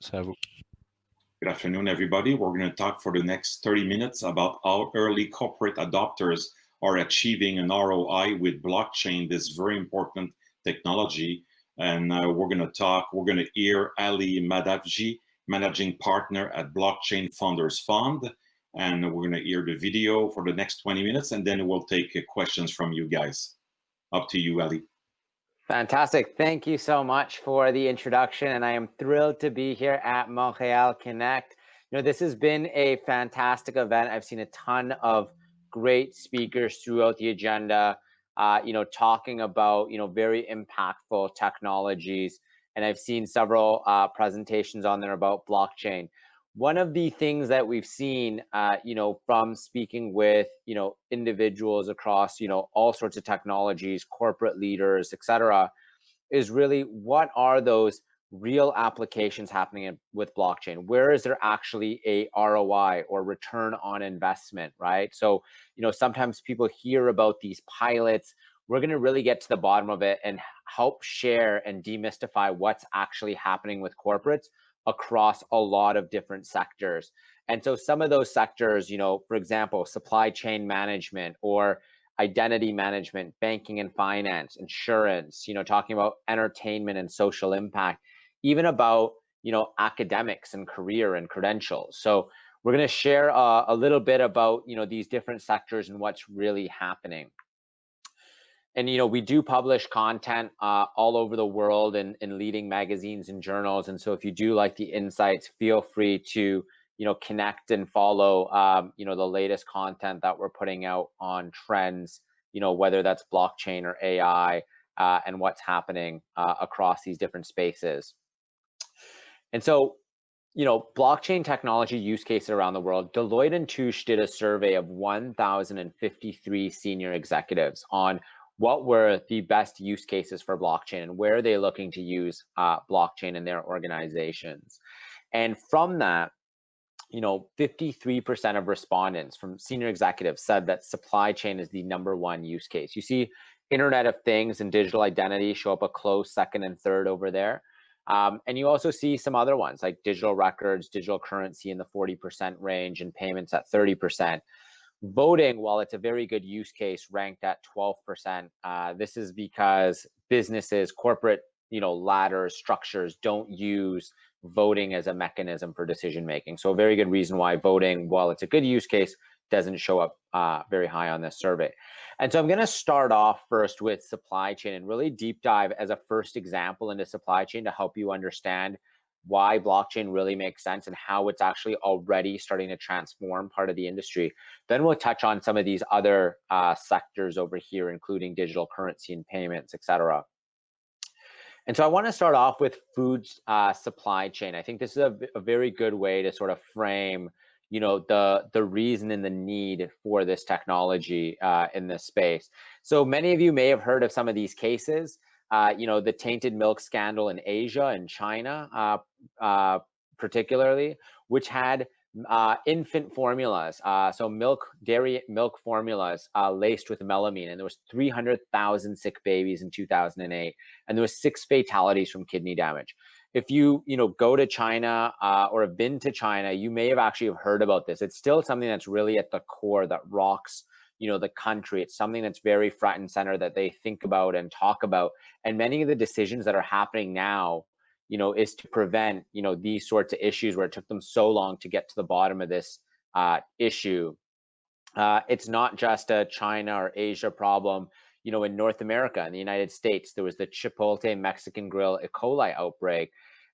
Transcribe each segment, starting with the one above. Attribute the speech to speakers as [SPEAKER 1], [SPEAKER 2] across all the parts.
[SPEAKER 1] C'est à vous.
[SPEAKER 2] Good afternoon, everybody. We're going to talk for the next 30 minutes about how early corporate adopters are achieving an ROI with blockchain, this very important technology. And we're going to hear Aly Madhavji, managing partner at Blockchain Founders Fund. And we're going to hear the video for the next 20 minutes, and then we'll take questions from you guys. Up to you, Aly.
[SPEAKER 3] Fantastic. Thank you so much for the introduction, and I am thrilled to be here at Montreal Connect. You know, this has been a fantastic event. I've seen a ton of great speakers throughout the agenda, talking about, very impactful technologies, and I've seen several presentations on there about blockchain. One of the things that we've seen, from speaking with, individuals across, all sorts of technologies, corporate leaders, etc., is really what are those real applications happening with blockchain? Where is there actually a ROI or return on investment, right? So, sometimes people hear about these pilots. We're going to really get to the bottom of it and help share and demystify what's actually happening with corporates across a lot of different sectors. And so some of those sectors, for example, supply chain management or identity management, banking and finance, insurance, talking about entertainment and social impact, even about, academics and career and credentials. So we're going to share a little bit about, these different sectors and what's really happening. And, we do publish content all over the world in leading magazines and journals. And so if you do like the insights, feel free to, connect and follow, the latest content that we're putting out on trends, whether that's blockchain or AI, and what's happening across these different spaces. And so, blockchain technology use cases around the world, Deloitte & Touche did a survey of 1,053 senior executives on what were the best use cases for blockchain and where are they looking to use blockchain in their organizations. And from that, 53% of respondents from senior executives said that supply chain is the #1 use case. You see Internet of Things and digital identity show up a close second and third over there. And you also see some other ones like digital records, digital currency in the 40% range, and payments at 30%. Voting, while it's a very good use case, ranked at 12%. This is because businesses, corporate, ladders, structures don't use voting as a mechanism for decision making. So a very good reason why voting, while it's a good use case, doesn't show up very high on this survey. And so I'm going to start off first with supply chain and really deep dive as a first example into supply chain to help you understand why blockchain really makes sense and how it's actually already starting to transform part of the industry. Then we'll touch on some of these other sectors over here, including digital currency and payments, etc. And so I want to start off with food supply chain. I think this is a very good way to sort of frame, the reason and the need for this technology in this space. So many of you may have heard of some of these cases. The tainted milk scandal in Asia and China, particularly, which had infant formulas, so dairy milk formulas laced with melamine, and there was 300,000 sick babies in 2008, and there was 6 fatalities from kidney damage. If you go to China or have been to China, you may have actually heard about this. It's still something that's really at the core that rocks the country. It's something that's very front and center that they think about and talk about. And many of the decisions that are happening now, is to prevent, these sorts of issues where it took them so long to get to the bottom of this issue. It's not just a China or Asia problem. In North America, in the United States, there was the Chipotle Mexican Grill E. coli outbreak.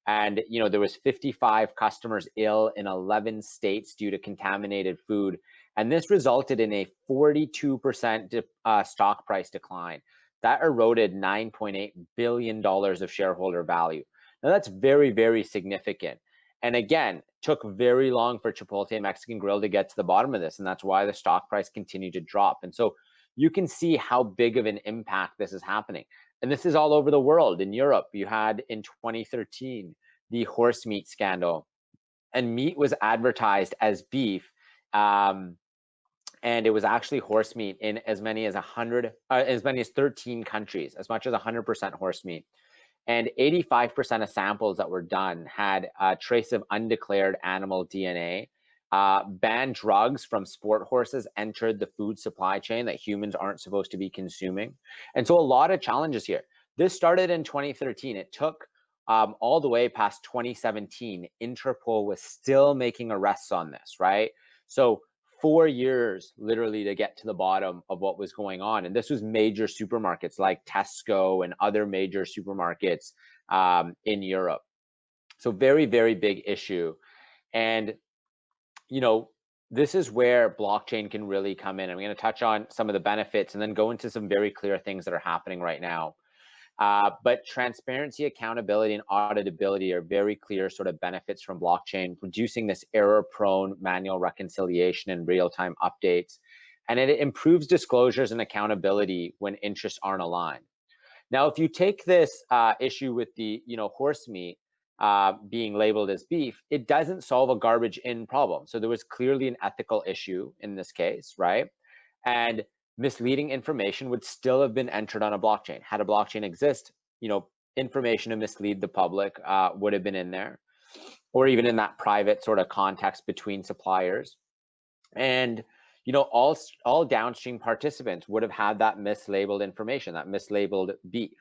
[SPEAKER 3] And, there was 55 customers ill in 11 states due to contaminated food. And this resulted in a 42% stock price decline. That eroded $9.8 billion of shareholder value. Now, that's very, very significant. And again, took very long for Chipotle Mexican Grill to get to the bottom of this. And that's why the stock price continued to drop. And so you can see how big of an impact this is happening. And this is all over the world. In Europe, you had in 2013, the horse meat scandal. And meat was advertised as beef. And it was actually horse meat in as many as 13 countries, as much as 100% horse meat. And 85% of samples that were done had a trace of undeclared animal DNA. Banned drugs from sport horses entered the food supply chain that humans aren't supposed to be consuming. And so a lot of challenges here. This started in 2013. It took all the way past 2017. Interpol was still making arrests on this, right? So 4 years literally to get to the bottom of what was going on. And this was major supermarkets like Tesco and other major supermarkets in Europe. So very, very big issue. And, you know, this is where blockchain can really come in. I'm going to touch on some of the benefits and then go into some very clear things that are happening right now. But transparency, accountability, and auditability are very clear sort of benefits from blockchain, reducing this error-prone manual reconciliation and real-time updates. And it improves disclosures and accountability when interests aren't aligned. Now, if you take this issue with the horse meat being labeled as beef, it doesn't solve a garbage in problem. So there was clearly an ethical issue in this case, right? And misleading information would still have been entered on a blockchain. Had a blockchain exist, information to mislead the public would have been in there, or even in that private sort of context between suppliers. And all downstream participants would have had that mislabeled information, that mislabeled beef.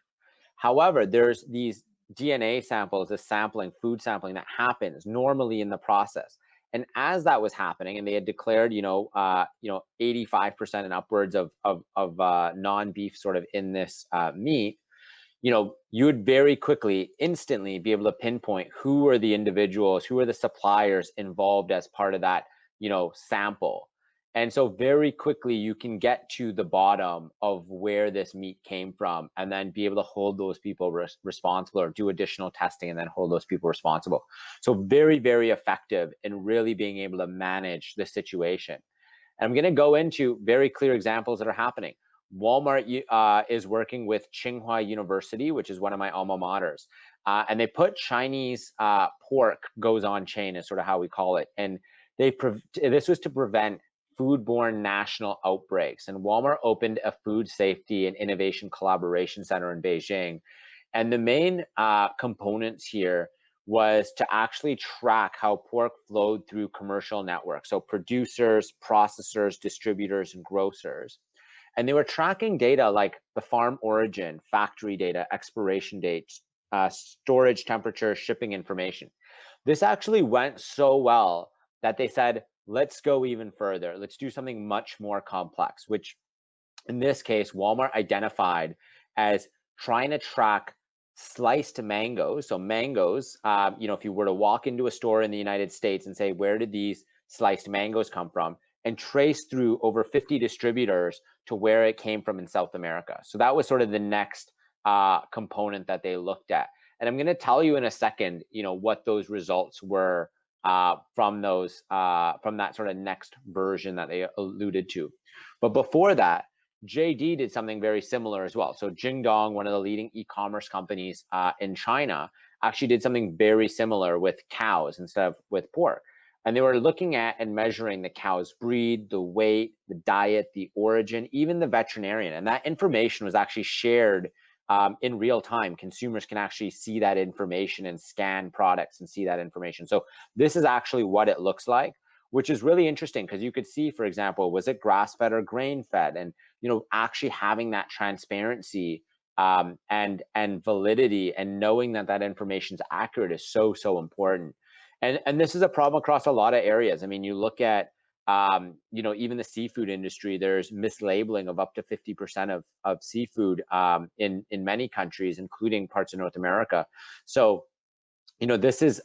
[SPEAKER 3] However, there's these DNA samples, the sampling, food sampling that happens normally in the process. And as that was happening, and they had declared, 85% and upwards of non-beef sort of in this meat, you would very quickly, instantly be able to pinpoint who are the individuals, who are the suppliers involved as part of that, sample. And so very quickly you can get to the bottom of where this meat came from and then be able to hold those people responsible, or do additional testing and then hold those people responsible. So very, very effective in really being able to manage the situation. And I'm going to go into very clear examples that are happening. Walmart is working with Tsinghua University, which is one of my alma maters. And they put Chinese pork goes on chain, is sort of how we call it. And this was to prevent foodborne national outbreaks. And Walmart opened a food safety and innovation collaboration center in Beijing. And the main components here was to actually track how pork flowed through commercial networks. So producers, processors, distributors, and grocers. And they were tracking data like the farm origin, factory data, expiration dates, storage temperature, shipping information. This actually went so well that they said, let's go even further. Let's do something much more complex, which in this case, Walmart identified as trying to track sliced mangoes. So mangoes, if you were to walk into a store in the United States and say, where did these sliced mangoes come from? And trace through over 50 distributors to where it came from in South America. So that was sort of the next component that they looked at. And I'm going to tell you in a second, what those results were from that sort of next version that they alluded to. But before that, JD did something very similar as well. So Jingdong, one of the leading e-commerce companies in China, actually did something very similar with cows instead of with pork. And they were looking at and measuring the cow's breed, the weight, the diet, the origin, even the veterinarian. And that information was actually shared in real time. Consumers can actually see that information and scan products and see that information. So this is actually what it looks like, which is really interesting because you could see, for example, was it grass-fed or grain-fed? And actually having that transparency and validity and knowing that that information is accurate is so important. And this is a problem across a lot of areas. I mean, you look at even the seafood industry, there's mislabeling of up to 50% of seafood in many countries, including parts of North America. So, this is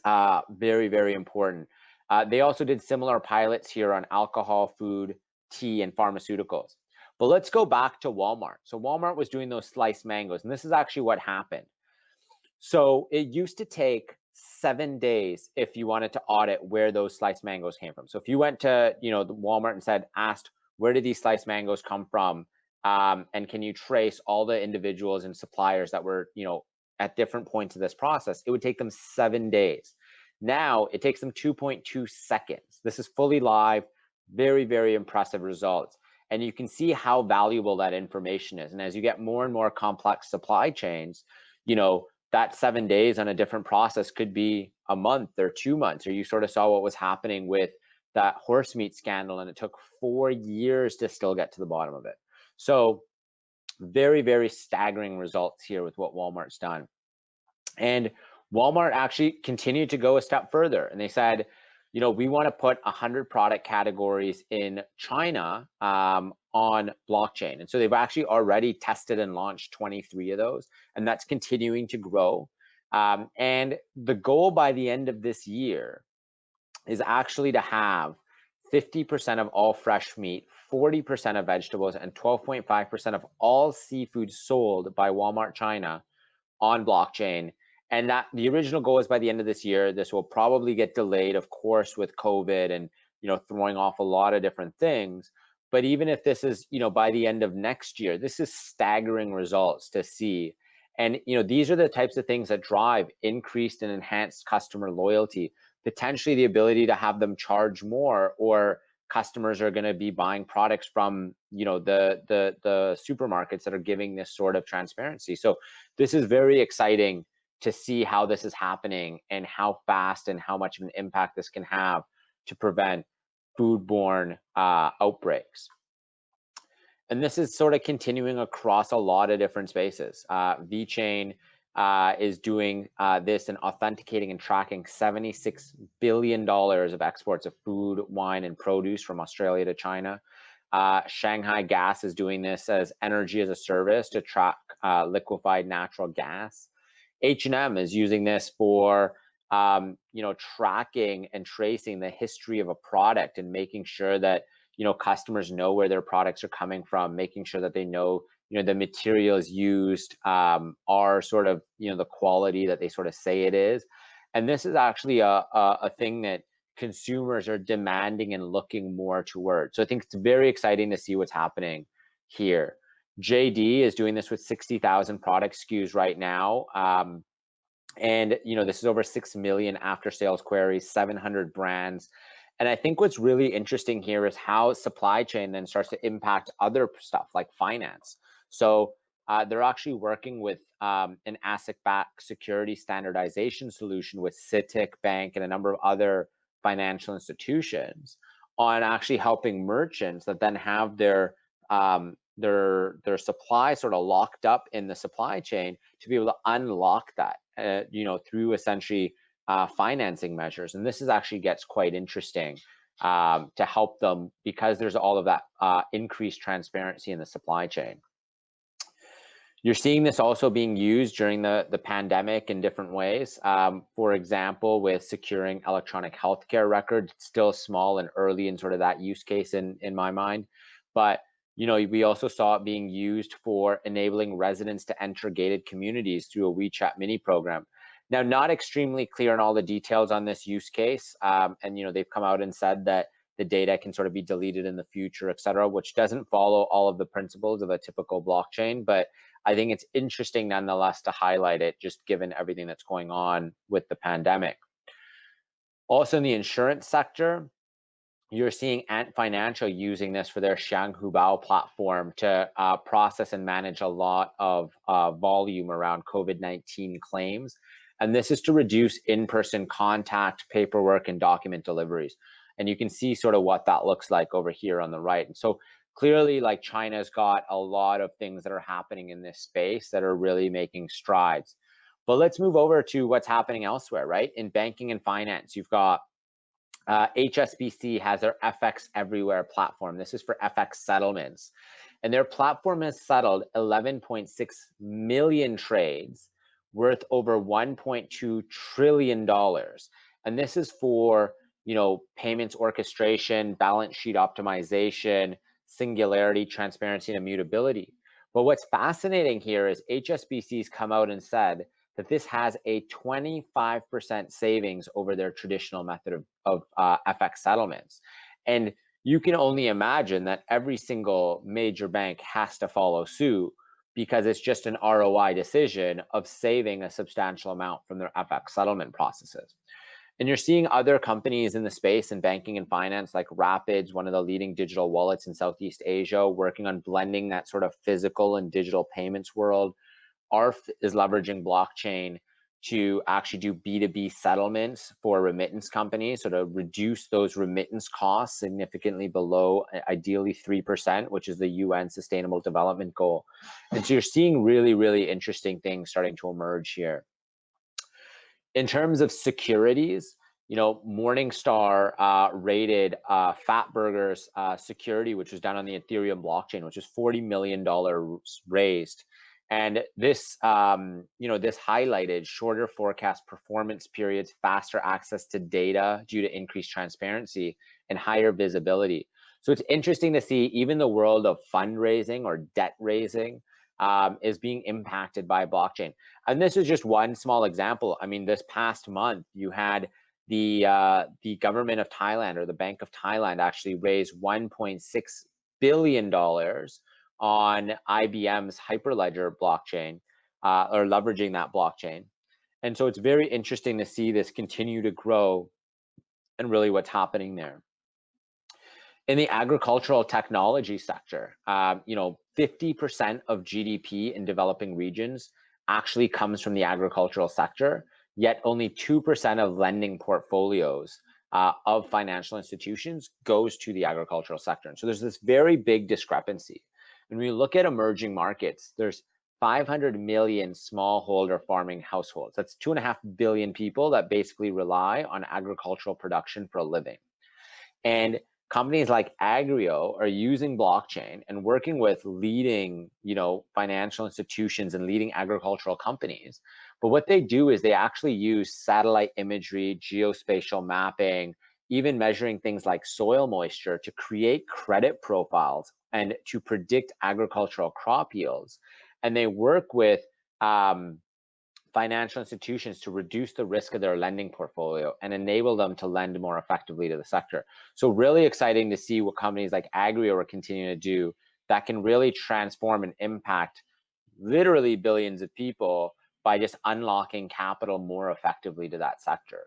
[SPEAKER 3] very, very important. They also did similar pilots here on alcohol, food, tea, and pharmaceuticals. But let's go back to Walmart. So Walmart was doing those sliced mangoes, and this is actually what happened. So it used to take 7 days if you wanted to audit where those sliced mangoes came from. So if you went to the Walmart and asked, where did these sliced mangoes come from? And can you trace all the individuals and suppliers that were at different points of this process, it would take them 7 days. Now it takes them 2.2 seconds. This is fully live, very, very impressive results. And you can see how valuable that information is. And as you get more and more complex supply chains, that 7 days on a different process could be a month or 2 months, or you sort of saw what was happening with that horse meat scandal, and it took 4 years to still get to the bottom of it. So very, very staggering results here with what Walmart's done. And Walmart actually continued to go a step further, and they said, you know, we want to put 100 product categories in China on blockchain. And so they've actually already tested and launched 23 of those, and that's continuing to grow. And the goal by the end of this year is actually to have 50% of all fresh meat, 40% of vegetables, and 12.5% of all seafood sold by Walmart China on blockchain. And that the original goal is by the end of this year. This will probably get delayed, of course, with COVID and, you know, throwing off a lot of different things. But even if this is, you know, by the end of next year, this is staggering results to see. And, you know, these are the types of things that drive increased and enhanced customer loyalty, potentially the ability to have them charge more, or customers are going to be buying products from, you know, the supermarkets that are giving this sort of transparency. So this is very exciting to see how this is happening and how fast and how much of an impact this can have to prevent foodborne outbreaks. And this is sort of continuing across a lot of different spaces. VeChain is doing this and authenticating and tracking $76 billion of exports of food, wine, and produce from Australia to China. Shanghai Gas is doing this as energy as a service to track liquefied natural gas. H&M is using this for you know, tracking and tracing the history of a product and making sure that, you know, customers know where their products are coming from, making sure that they know, you know, the materials used are sort of, you know, the quality that they sort of say it is. And this is actually a thing that consumers are demanding and looking more towards. So I think it's very exciting to see what's happening here. JD is doing this with 60,000 product SKUs right now. And, you know, this is over 6 million after sales queries, 700 brands. And I think what's really interesting here is how supply chain then starts to impact other stuff like finance. So they're actually working with an asset-backed security standardization solution with Citic Bank and a number of other financial institutions on actually helping merchants that then have their supply sort of locked up in the supply chain to be able to unlock that, you know, through essentially financing measures. And this is actually gets quite interesting to help them because there's all of that increased transparency in the supply chain. You're seeing this also being used during the pandemic in different ways. For example, with securing electronic healthcare records, still small and early in sort of that use case in my mind. But, you know, we also saw it being used for enabling residents to enter gated communities through a WeChat mini program. Now, not extremely clear on all the details on this use case. And, you know, they've come out and said that the data can sort of be deleted in the future, et cetera, which doesn't follow all of the principles of a typical blockchain. But I think it's interesting nonetheless to highlight it, just given everything that's going on with the pandemic. Also in the insurance sector, you're seeing Ant Financial using this for their Xianghubao platform to process and manage a lot of volume around COVID-19 claims. And this is to reduce in-person contact, paperwork, and document deliveries. And you can see sort of what that looks like over here on the right. And so clearly, like, China's got a lot of things that are happening in this space that are really making strides. But let's move over to what's happening elsewhere, right? In banking and finance, you've got HSBC has their FX Everywhere platform. This is for FX settlements. And their platform has settled 11.6 million trades worth over $1.2 trillion. And this is for, you know, payments orchestration, balance sheet optimization, singularity, transparency, and immutability. But what's fascinating here is HSBC's come out and said that this has a 25% savings over their traditional method of FX settlements. And you can only imagine that every single major bank has to follow suit because it's just an ROI decision of saving a substantial amount from their FX settlement processes. And you're seeing other companies in the space in banking and finance, like Rapids, one of the leading digital wallets in Southeast Asia, working on blending that sort of physical and digital payments world. ARF is leveraging blockchain to actually do B2B settlements for remittance companies, so to reduce those remittance costs significantly below, ideally 3%, which is the UN Sustainable Development Goal. And so you're seeing really, really interesting things starting to emerge here. In terms of securities, Morningstar rated Fatburger's security, which was done on the Ethereum blockchain, which is $40 million raised. And this, this highlighted shorter forecast performance periods, faster access to data due to increased transparency, and higher visibility. So it's interesting to see even the world of fundraising or debt raising is being impacted by blockchain. And this is just one small example. I mean, this past month, you had the government of Thailand, or the Bank of Thailand, actually raised $1.6 billion on IBM's Hyperledger blockchain, or leveraging that blockchain. And so it's very interesting to see this continue to grow and really what's happening there. In the agricultural technology sector, 50% of GDP in developing regions actually comes from the agricultural sector, yet only 2% of lending portfolios of financial institutions goes to the agricultural sector. And so there's this very big discrepancy. When we look at emerging markets, there's 500 million smallholder farming households. That's 2.5 billion people that basically rely on agricultural production for a living. And companies like Agrio are using blockchain and working with leading, financial institutions and leading agricultural companies. But what they do is they actually use satellite imagery, geospatial mapping, even measuring things like soil moisture to create credit profiles and to predict agricultural crop yields. And they work with financial institutions to reduce the risk of their lending portfolio and enable them to lend more effectively to the sector. So really exciting to see what companies like Agrio are continuing to do that can really transform and impact literally billions of people by just unlocking capital more effectively to that sector.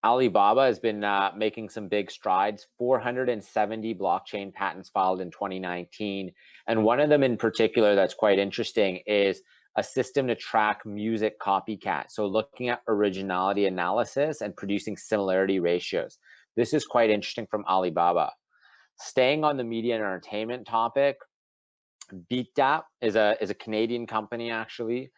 [SPEAKER 3] Alibaba has been making some big strides, 470 blockchain patents filed in 2019. And one of them in particular that's quite interesting is a system to track music copycat. So looking at originality analysis and producing similarity ratios. This is quite interesting from Alibaba. Staying on the media and entertainment topic, BeatDap is a Canadian company actually,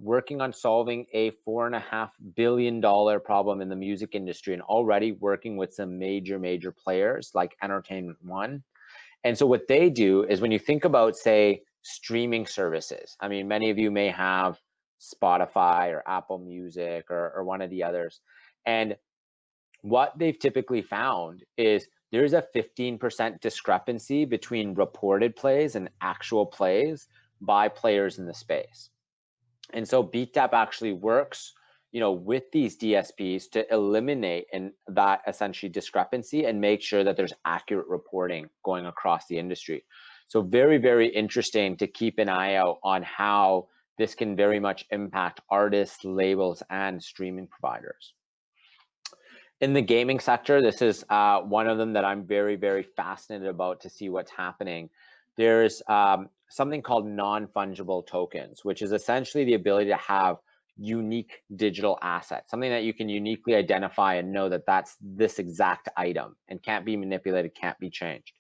[SPEAKER 3] working on solving a $4.5 billion problem in the music industry and already working with some major players like Entertainment One. And so what they do is when you think about, say, streaming services, I mean, many of you may have Spotify or Apple Music or one of the others. And what they've typically found is there's a 15% discrepancy between reported plays and actual plays by players in the space. And so BeatDap actually works, with these DSPs to eliminate that essentially discrepancy and make sure that there's accurate reporting going across the industry. So very interesting to keep an eye out on how this can very much impact artists, labels, and streaming providers. In the gaming sector, this is one of them that I'm very fascinated about to see what's happening. There's something called non-fungible tokens, which is essentially the ability to have unique digital assets, something that you can uniquely identify and know that that's this exact item and can't be manipulated, can't be changed.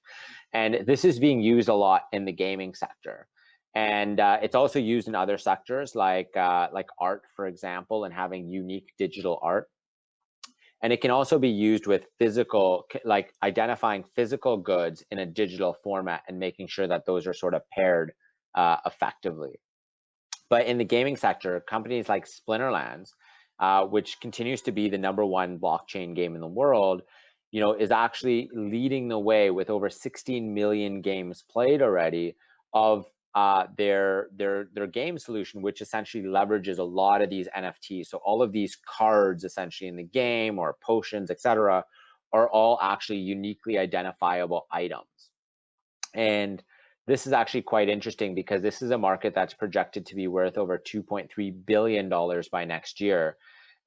[SPEAKER 3] And this is being used a lot in the gaming sector. And it's also used in other sectors like art, for example, and having unique digital art. And it can also be used with physical, like identifying physical goods in a digital format and making sure that those are sort of paired effectively. But in the gaming sector, companies like Splinterlands, which continues to be the #1 blockchain game in the world, is actually leading the way with over 16 million games played already of their game solution, which essentially leverages a lot of these NFTs. So all of these cards essentially in the game or potions, etc., are all actually uniquely identifiable items. And this is actually quite interesting because this is a market that's projected to be worth over $2.3 billion by next year.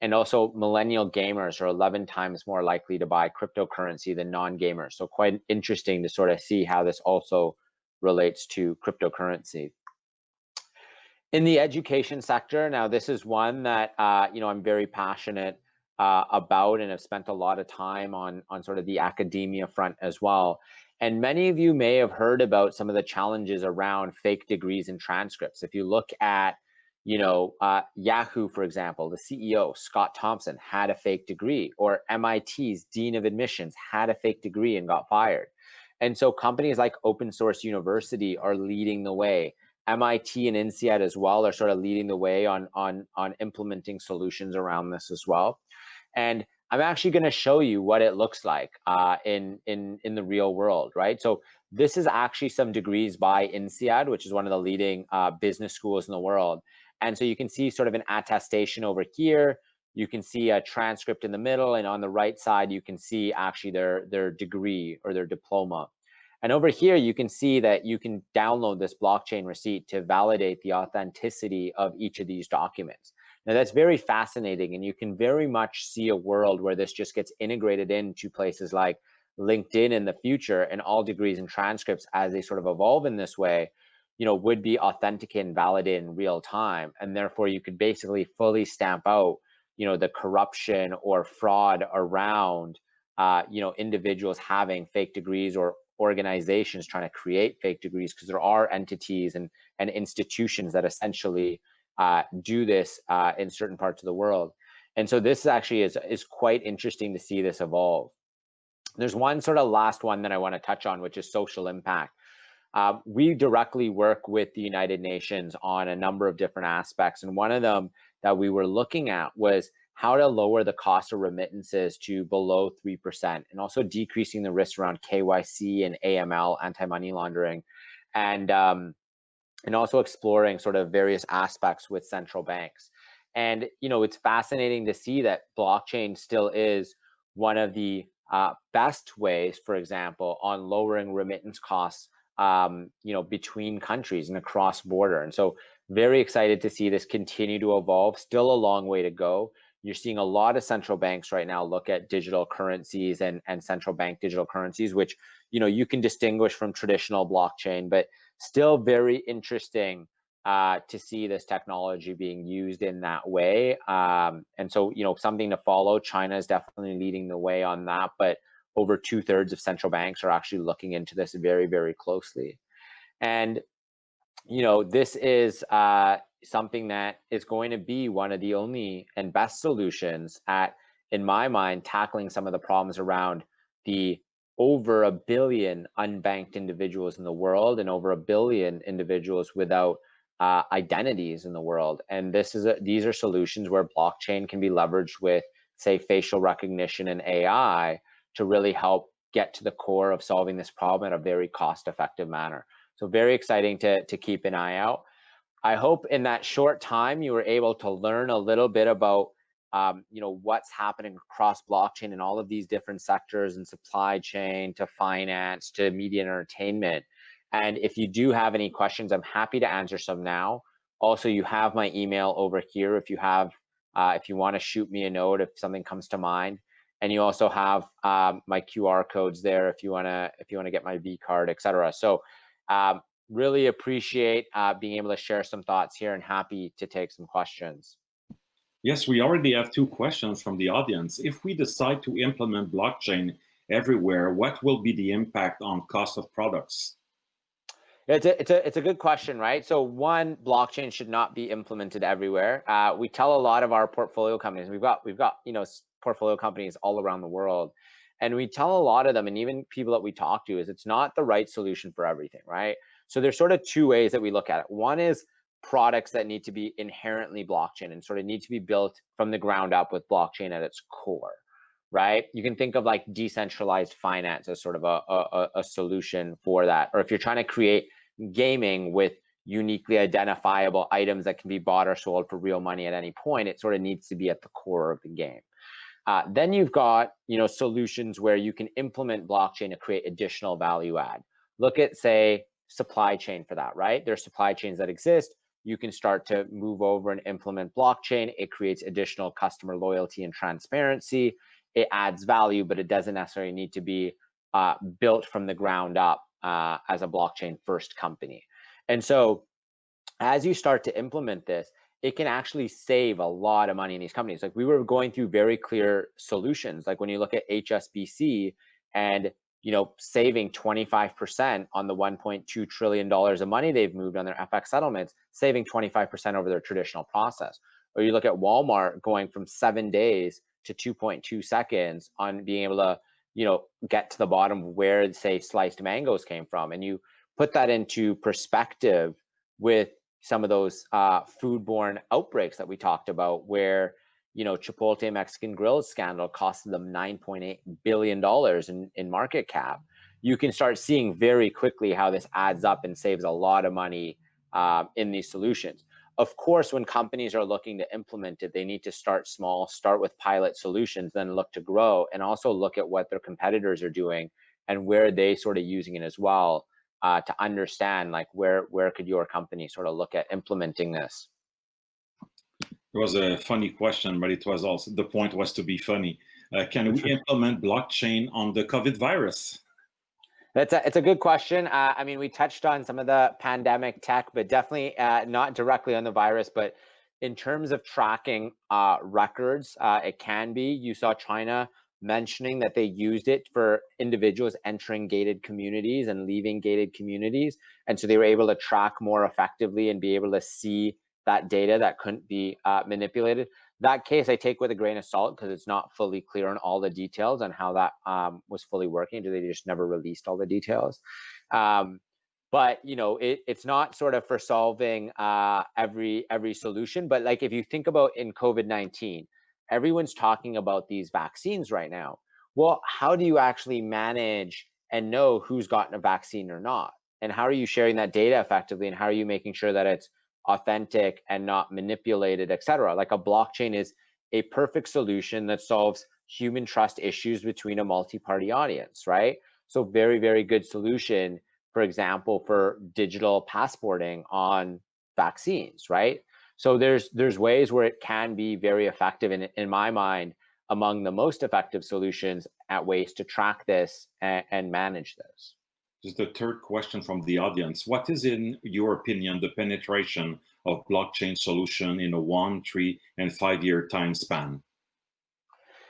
[SPEAKER 3] And also millennial gamers are 11 times more likely to buy cryptocurrency than non-gamers. So quite interesting to sort of see how this also relates to cryptocurrency. In the education sector, now this is one that I'm very passionate about, and have spent a lot of time on sort of the academia front as well. And many of you may have heard about some of the challenges around fake degrees and transcripts. If you look at Yahoo, for example, the CEO, Scott Thompson, had a fake degree, or MIT's Dean of Admissions had a fake degree and got fired. And so companies like Open Source University are leading the way. MIT and INSEAD as well are sort of leading the way on implementing solutions around this as well. And I'm actually going to show you what it looks like in the real world, right? So this is actually some degrees by INSEAD, which is one of the leading business schools in the world. And so you can see sort of an attestation over here. You can see a transcript in the middle, and on the right side, you can see actually their degree or their diploma. And over here, you can see that you can download this blockchain receipt to validate the authenticity of each of these documents. Now, that's very fascinating, and you can very much see a world where this just gets integrated into places like LinkedIn in the future, and all degrees and transcripts, as they sort of evolve in this way, would be authenticated and validated in real time. And therefore, you could basically fully stamp out, the corruption or fraud around, individuals having fake degrees, or organizations trying to create fake degrees, because there are entities and institutions that essentially do this in certain parts of the world. And so this actually is quite interesting to see this evolve. There's one sort of last one that I want to touch on, which is social impact. We directly work with the United Nations on a number of different aspects, and one of them that we were looking at was how to lower the cost of remittances to below 3%, and also decreasing the risk around KYC and AML, anti-money laundering, and also exploring sort of various aspects with central banks. And it's fascinating to see that blockchain still is one of the best ways, for example, on lowering remittance costs, between countries and across border. And so very excited to see this continue to evolve. Still a long way to go. You're seeing a lot of central banks right now look at digital currencies and central bank digital currencies, which, you can distinguish from traditional blockchain, but still very interesting to see this technology being used in that way. And so, something to follow. China is definitely leading the way on that, but over 2/3 of central banks are actually looking into this very, very closely. And, this is something that is going to be one of the only and best solutions at, in my mind, tackling some of the problems around the over 1 billion unbanked individuals in the world, and over 1 billion individuals without identities in the world. And these are solutions where blockchain can be leveraged with, say, facial recognition and AI to really help get to the core of solving this problem in a very cost-effective manner. So very exciting to keep an eye out. I hope in that short time you were able to learn a little bit about what's happening across blockchain in all of these different sectors, and supply chain to finance to media and entertainment. And if you do have any questions, I'm happy to answer some now. Also, you have my email over here if you want to shoot me a note if something comes to mind. And you also have my QR codes there if you want to get my V card, etc. So really appreciate being able to share some thoughts here, and happy to take some questions.
[SPEAKER 2] Yes, we already have 2 questions from the audience. If we decide to implement blockchain everywhere, what will be the impact on cost of products?
[SPEAKER 3] It's a good question, right? So one, blockchain should not be implemented everywhere. We tell a lot of our portfolio companies, we've got portfolio companies all around the world, and we tell a lot of them, and even people that we talk to, is it's not the right solution for everything, right? So there's sort of 2 ways that we look at it. One is products that need to be inherently blockchain and sort of need to be built from the ground up with blockchain at its core, right? You can think of like decentralized finance as sort of a solution for that. Or if you're trying to create gaming with uniquely identifiable items that can be bought or sold for real money at any point, it sort of needs to be at the core of the game. Then you've got solutions where you can implement blockchain to create additional value add. Look at, say, supply chain for that, right? There's supply chains that exist. You can start to move over and implement blockchain. It creates additional customer loyalty and transparency. It adds value, but it doesn't necessarily need to be built from the ground up as a blockchain first company. And so as you start to implement this, it can actually save a lot of money in these companies. Like, we were going through very clear solutions. Like when you look at HSBC and, saving 25% on the $1.2 trillion of money they've moved on their FX settlements, saving 25% over their traditional process. Or you look at Walmart going from 7 days to 2.2 seconds on being able to, get to the bottom of where, say, sliced mangoes came from. And you put that into perspective with some of those foodborne outbreaks that we talked about, where Chipotle Mexican Grill scandal costed them $9.8 billion in market cap. You can start seeing very quickly how this adds up and saves a lot of money in these solutions. Of course, when companies are looking to implement it, they need to start small, start with pilot solutions, then look to grow, and also look at what their competitors are doing and where they sort of using it as well, to understand like where could your company sort of look at implementing this.
[SPEAKER 2] It was a funny question, but it was also, the point was to be funny. Can we implement blockchain on the COVID virus?
[SPEAKER 3] It's a good question. I mean, we touched on some of the pandemic tech, but definitely not directly on the virus. But in terms of tracking records, it can be. You saw China mentioning that they used it for individuals entering gated communities and leaving gated communities. And so they were able to track more effectively and be able to see that data that couldn't be manipulated. That case I take with a grain of salt, because it's not fully clear on all the details on how that was fully working. They just never released all the details. But it's not sort of for solving every solution. But like if you think about in COVID-19, everyone's talking about these vaccines right now. Well, how do you actually manage and know who's gotten a vaccine or not? And how are you sharing that data effectively? And how are you making sure that it's authentic and not manipulated, et cetera? Like a blockchain is a perfect solution that solves human trust issues between a multi-party audience, right? So very, very good solution, for example, for digital passporting on vaccines, right? So there's ways where it can be very effective, and in my mind, among the most effective solutions at ways to track this and manage this.
[SPEAKER 2] Just the third question from the audience. What is, in your opinion, the penetration of blockchain solution in a 1, 3, and 5 year time span?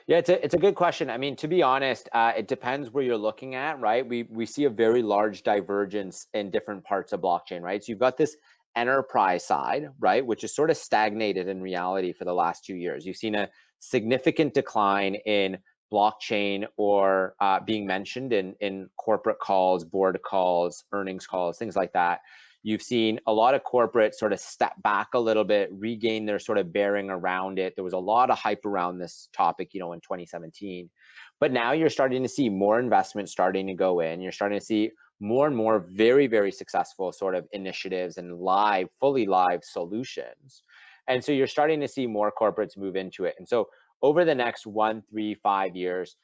[SPEAKER 3] Yeah, it's a good question. I mean, to be honest, it depends where you're looking at, right? We see a very large divergence in different parts of blockchain, right? So you've got this enterprise side, right, which is sort of stagnated in reality for the last 2 years. You've seen a significant decline in blockchain or being mentioned in corporate calls, board calls, earnings calls, things like that. You've seen a lot of corporates sort of step back a little bit, regain their sort of bearing around it. There was a lot of hype around this topic, in 2017. But now you're starting to see more investment starting to go in. You're starting to see more and more very, very successful sort of initiatives and fully live solutions. And so you're starting to see more corporates move into it. And so over the next 1, 3, 5 years,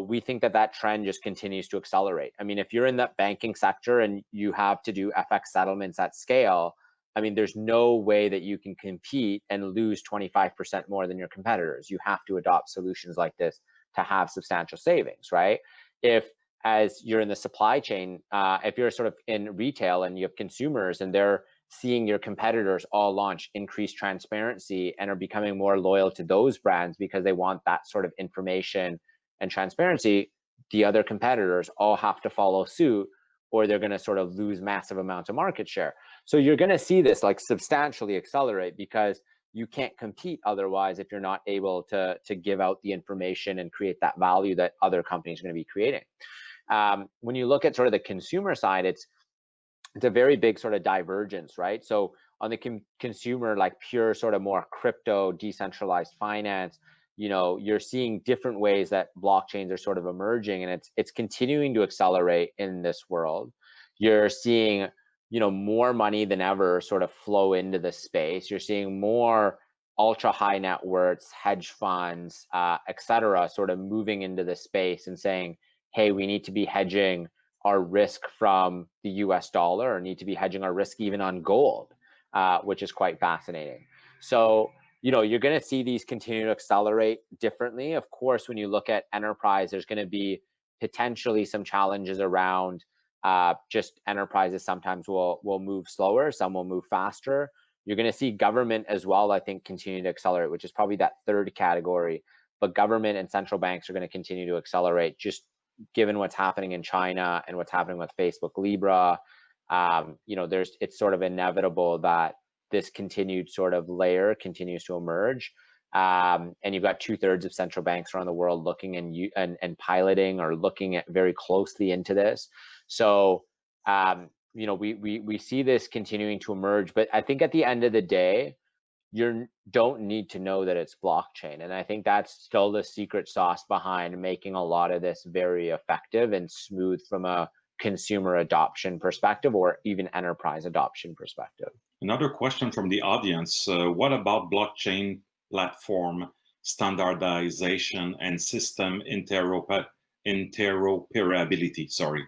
[SPEAKER 3] we think that trend just continues to accelerate. I mean, if you're in that banking sector and you have to do FX settlements at scale, I mean, there's no way that you can compete and lose 25% more than your competitors. You have to adopt solutions like this to have substantial savings, right? If, as you're in the supply chain, if you're sort of in retail and you have consumers and they're seeing your competitors all launch increased transparency and are becoming more loyal to those brands because they want that sort of information and transparency, the other competitors all have to follow suit, or they're going to sort of lose massive amounts of market share. So you're going to see this like substantially accelerate, because you can't compete otherwise if you're not able to give out the information and create that value that other companies are going to be creating. When you look at sort of the consumer side, it's a very big sort of divergence, right? So on the consumer, like pure sort of more crypto, decentralized finance, you're seeing different ways that blockchains are sort of emerging, and it's continuing to accelerate in this world. You're seeing, more money than ever sort of flow into the space. You're seeing more ultra high net worths, hedge funds, et cetera, sort of moving into the space and saying, hey, we need to be hedging our risk from the US dollar, or need to be hedging our risk even on gold, which is quite fascinating. So, you're going to see these continue to accelerate differently. Of course, when you look at enterprise, there's going to be potentially some challenges around just enterprises sometimes will move slower, some will move faster. You're going to see government as well, I think, continue to accelerate, which is probably that third category. But government and central banks are going to continue to accelerate, just given what's happening in China and what's happening with Facebook Libra. It's sort of inevitable that this continued sort of layer continues to emerge. And you've got 2/3 of central banks around the world looking and piloting or looking at very closely into this. So, we see this continuing to emerge, but I think at the end of the day, you don't need to know that it's blockchain. And I think that's still the secret sauce behind making a lot of this very effective and smooth from a consumer adoption perspective or even enterprise adoption perspective.
[SPEAKER 2] Another question from the audience, what about blockchain platform standardization and system interoperability? Sorry.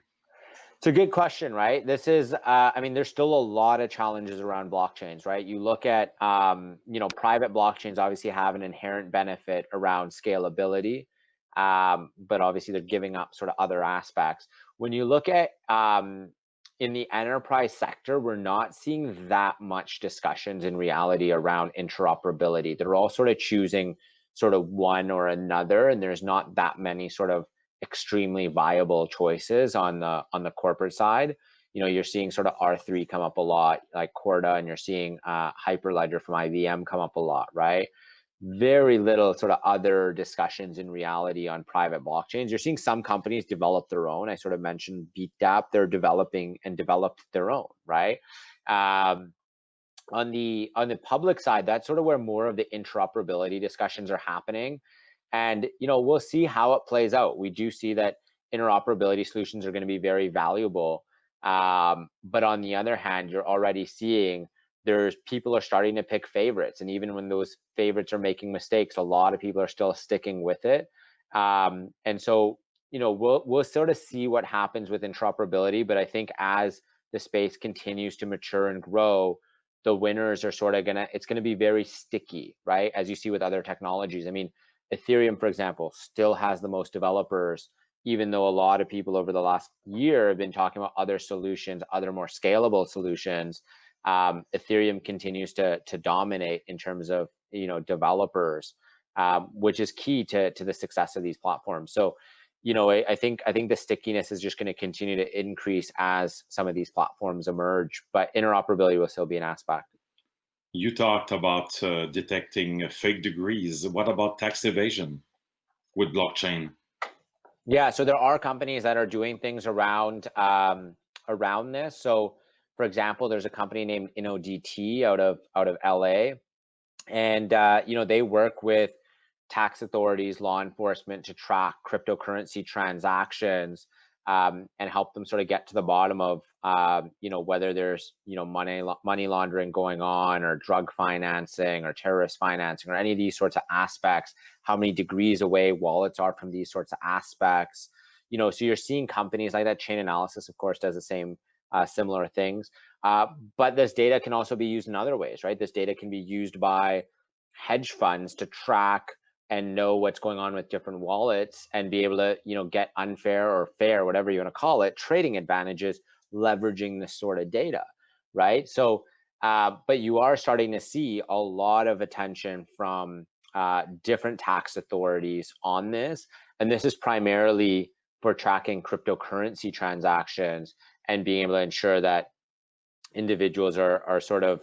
[SPEAKER 3] It's a good question, right? This is, there's still a lot of challenges around blockchains, right? You look at, private blockchains obviously have an inherent benefit around scalability, but obviously they're giving up sort of other aspects. When you look at, in the enterprise sector, we're not seeing that much discussions in reality around interoperability. They're all sort of choosing sort of one or another, and there's not that many sort of extremely viable choices on the corporate side. You're seeing sort of R3 come up a lot, like Corda, and you're seeing Hyperledger from IBM come up a lot, right? Very little sort of other discussions in reality on private blockchains. You're seeing some companies develop their own. I sort of mentioned BeatDApp, they're developing and developed their own, right? On the public side, that's sort of where more of the interoperability discussions are happening. And, we'll see how it plays out. We do see that interoperability solutions are going to be very valuable. But on the other hand, you're already seeing people are starting to pick favorites. And even when those favorites are making mistakes, a lot of people are still sticking with it. And so, we'll sort of see what happens with interoperability. But I think as the space continues to mature and grow, the winners are sort of it's going to be very sticky, right? As you see with other technologies. Ethereum, for example, still has the most developers, even though a lot of people over the last year have been talking about other solutions, other more scalable solutions. Ethereum continues to dominate in terms of developers, which is key to the success of these platforms. So, I think the stickiness is just going to continue to increase as some of these platforms emerge, but interoperability will still be an aspect.
[SPEAKER 2] You talked about detecting fake degrees. What about tax evasion with blockchain?
[SPEAKER 3] Yeah, so there are companies that are doing things around this. So, for example, there's a company named InnoDT out of LA, and they work with tax authorities, law enforcement to track cryptocurrency transactions and help them sort of get to the bottom of whether there's money laundering going on, or drug financing, or terrorist financing, or any of these sorts of aspects. How many degrees away wallets are from these sorts of aspects. So you're seeing companies like that. Chain Analysis, of course, does the same similar things. But this data can also be used in other ways, right? This data can be used by hedge funds to track and know what's going on with different wallets and be able to, get unfair or fair, whatever you want to call it, trading advantages, leveraging this sort of data, right? So, but you are starting to see a lot of attention from different tax authorities on this. And this is primarily for tracking cryptocurrency transactions and being able to ensure that individuals are sort of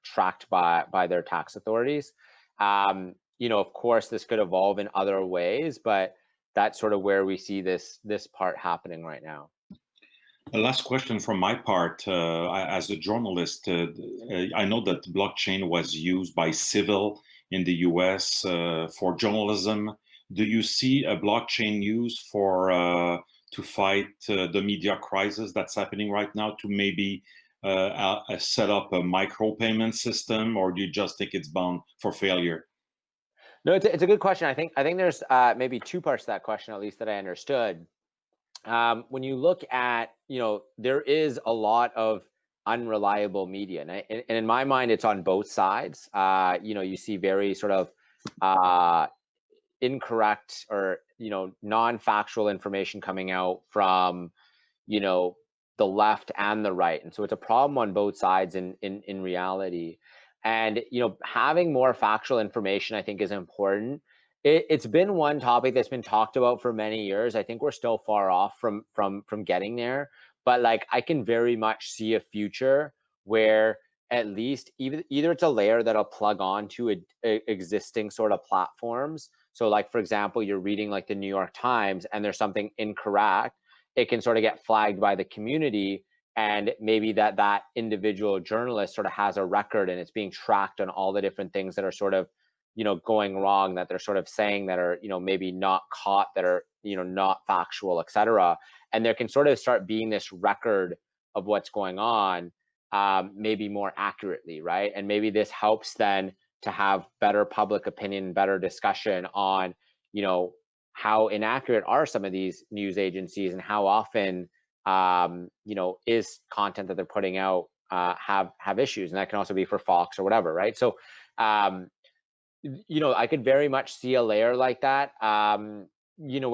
[SPEAKER 3] tracked by their tax authorities. Of course, this could evolve in other ways, but that's sort of where we see this part happening right now.
[SPEAKER 2] The last question from my part, as a journalist, I know that blockchain was used by Civil in the US for journalism. Do you see a blockchain used to fight the media crisis that's happening right now, to maybe set up a micropayment system, or do you just think it's bound for failure?
[SPEAKER 3] No, it's a good question. I think there's maybe two parts to that question, at least that I understood. When you look at, there is a lot of unreliable media, and in my mind, it's on both sides. You see very sort of incorrect or non-factual information coming out from the left and the right. And so it's a problem on both sides in reality. And, having more factual information, I think, is important. It's been one topic that's been talked about for many years. I think we're still far off from getting there. But like, I can very much see a future where at least either it's a layer that'll plug on to existing sort of platforms. So like, for example, you're reading like the New York Times and there's something incorrect, it can sort of get flagged by the community, and maybe that individual journalist sort of has a record and it's being tracked on all the different things that are sort of going wrong, that they're sort of saying that are maybe not caught, that are not factual, etc. And there can sort of start being this record of what's going on, maybe more accurately, right? And maybe this helps then to have better public opinion, better discussion on how inaccurate are some of these news agencies, and how often is content that they're putting out have issues. And that can also be for Fox or whatever, right? So I could very much see a layer like that. When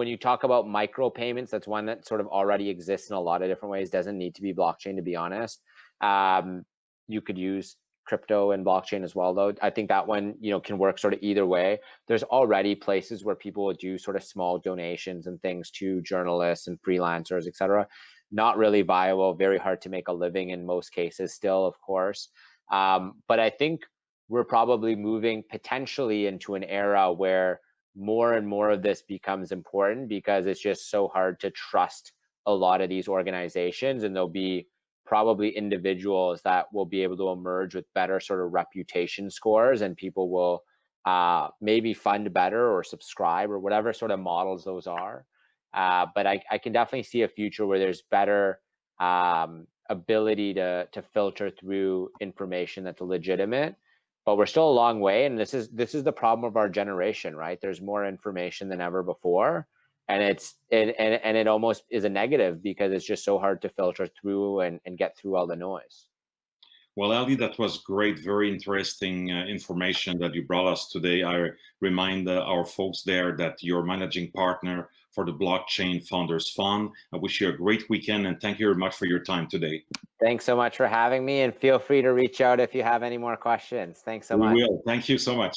[SPEAKER 3] you talk about micropayments, that's one that sort of already exists in a lot of different ways. Doesn't need to be blockchain, to be honest. You could use crypto and blockchain as well, though. I think that one can work sort of either way. There's already places where people would do sort of small donations and things to journalists and freelancers, etc. Not really viable, very hard to make a living in most cases still, of course. But I think we're probably moving potentially into an era where more and more of this becomes important, because it's just so hard to trust a lot of these organizations, and there'll be probably individuals that will be able to emerge with better sort of reputation scores, and people will maybe fund better or subscribe or whatever sort of models those are. But I can definitely see a future where there's better ability to filter through information that's legitimate. But we're still a long way, and this is the problem of our generation, right? There's more information than ever before, and it almost is a negative, because it's just so hard to filter through and get through all the noise.
[SPEAKER 2] Well, Aly, that was great, very interesting information that you brought us today. I remind our folks there that you're managing partner for the Blockchain Founders Fund. I wish you a great weekend, and thank you very much for your time today.
[SPEAKER 3] Thanks so much for having me, and feel free to reach out if you have any more questions. Thanks so much.
[SPEAKER 2] We will. Thank you so much.